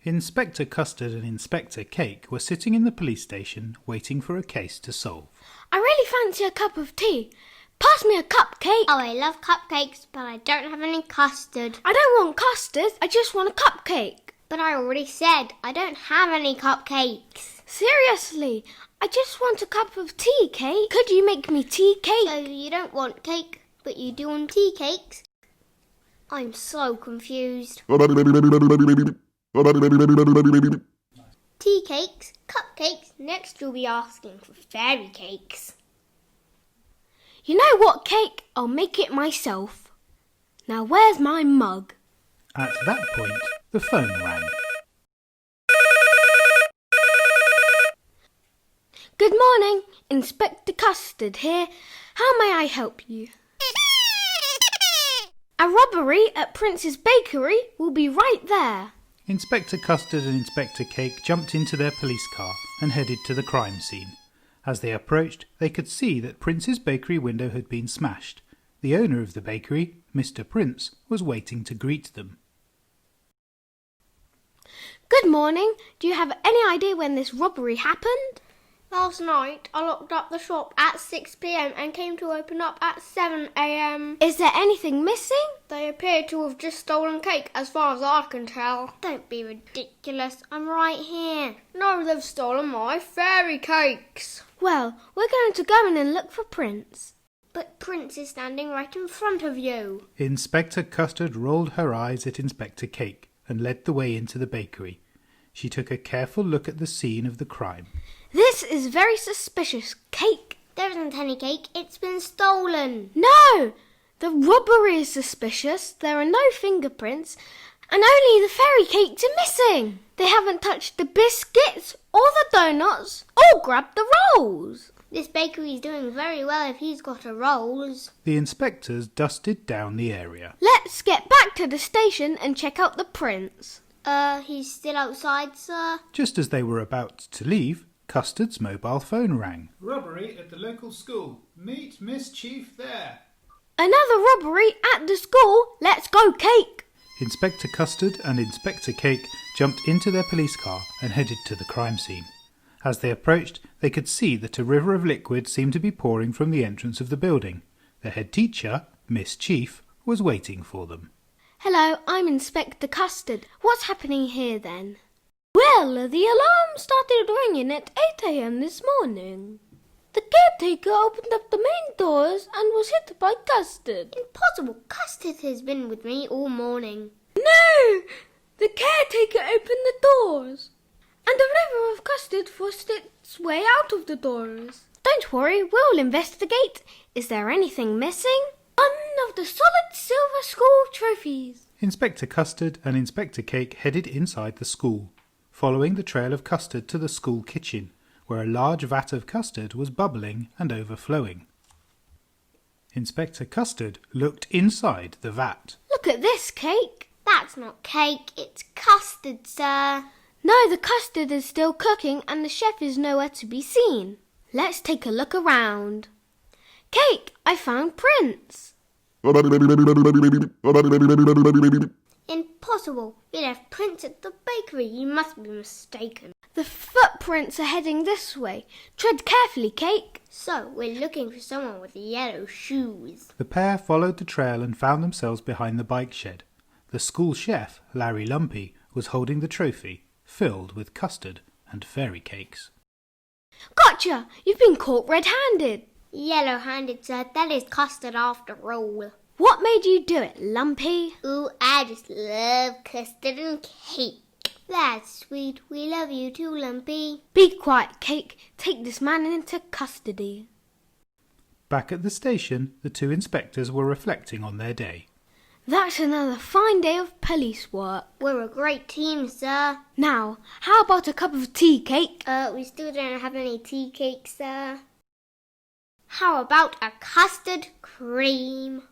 Inspector Custard and Inspector Cake were sitting in the police station waiting for a case to solve. I really fancy a cup of tea. Pass me a cupcake. Oh, I love cupcakes, but I don't have any custard. I don't want custard, I just want a cupcake. But I already said I don't have any cupcakes. Seriously, I just want a cup of tea, Cake. Could you make me tea cake? So you don't want cake, but you do want tea cakes? I'm so confused. Tea cakes, cupcakes, next you'll be asking for fairy cakes. You know what, Cake? I'll make it myself. Now where's my mug? At that point, the phone rang. Good morning, Inspector Custard here. How may I help you? A robbery at Prince's Bakery will be right there. Inspector Custard and Inspector Cake jumped into their police car and headed to the crime scene. As they approached, they could see that Prince's bakery window had been smashed. The owner of the bakery, Mr. Prince, was waiting to greet them. Good morning. Do you have any idea when this robbery happened? Last night I locked up the shop at 6 p.m. and came to open up at 7 a.m. Is there anything missing? They appear to have just stolen cake as far as I can tell. Don't be ridiculous, I'm right here. No, they've stolen my fairy cakes. Well, we're going to go in and look for Prince. But Prince is standing right in front of you. Inspector Custard rolled her eyes at Inspector Cake and led the way into the bakery. She took a careful look at the scene of the crime. This is very suspicious, Cake. There isn't any cake, it's been stolen. No! The robbery is suspicious. There are no fingerprints, and only the fairy cakes are missing. They haven't touched the biscuits or the donuts or grabbed the rolls. This bakery is doing very well if he's got a rolls. The inspectors dusted down the area. Let's get back to the station and check out the Prince. He's still outside, sir. Just as they were about to leave, Custard's mobile phone rang. Robbery at the local school. Meet Miss Chief there. Another robbery at the school. Let's go, Cake. Inspector Custard and Inspector Cake jumped into their police car and headed to the crime scene. As they approached, they could see that a river of liquid seemed to be pouring from the entrance of the building. The head teacher, Miss Chief, was waiting for them. Hello, I'm Inspector Custard. What's happening here then? Well, the alarm started ringing at 8 a.m. this morning. The caretaker opened up the main doors and was hit by Custard. Impossible. Custard has been with me all morning. No! The caretaker opened the doors, and the River of Custard forced its way out of the doors. Don't worry, we'll investigate. Is there anything missing? One of the solid silver school trophies. Inspector Custard and Inspector Cake headed inside the school, following the trail of custard to the school kitchen, where a large vat of custard was bubbling and overflowing. Inspector Custard looked inside the vat. Look at this, Cake. That's not cake, it's custard, sir. No, the custard is still cooking and the chef is nowhere to be seen. Let's take a look around. Cake, I found Prince. Impossible. You left Prince at the bakery. You must be mistaken. The footprints are heading this way. Tread carefully, Cake. So, we're looking for someone with yellow shoes. The pair followed the trail and found themselves behind the bike shed. The school chef, Larry Lumpy, was holding the trophy, filled with custard and fairy cakes. Gotcha! You've been caught red-handed. Yellow-handed, sir. That is custard after all. What made you do it, Lumpy? Ooh, I just love custard and cake. That's sweet. We love you too, Lumpy. Be quiet, Cake. Take this man into custody. Back at the station, the two inspectors were reflecting on their day. That's another fine day of police work. We're a great team, sir. Now, how about a cup of tea, Cake? We still don't have any tea cakes, sir. How about a custard cream?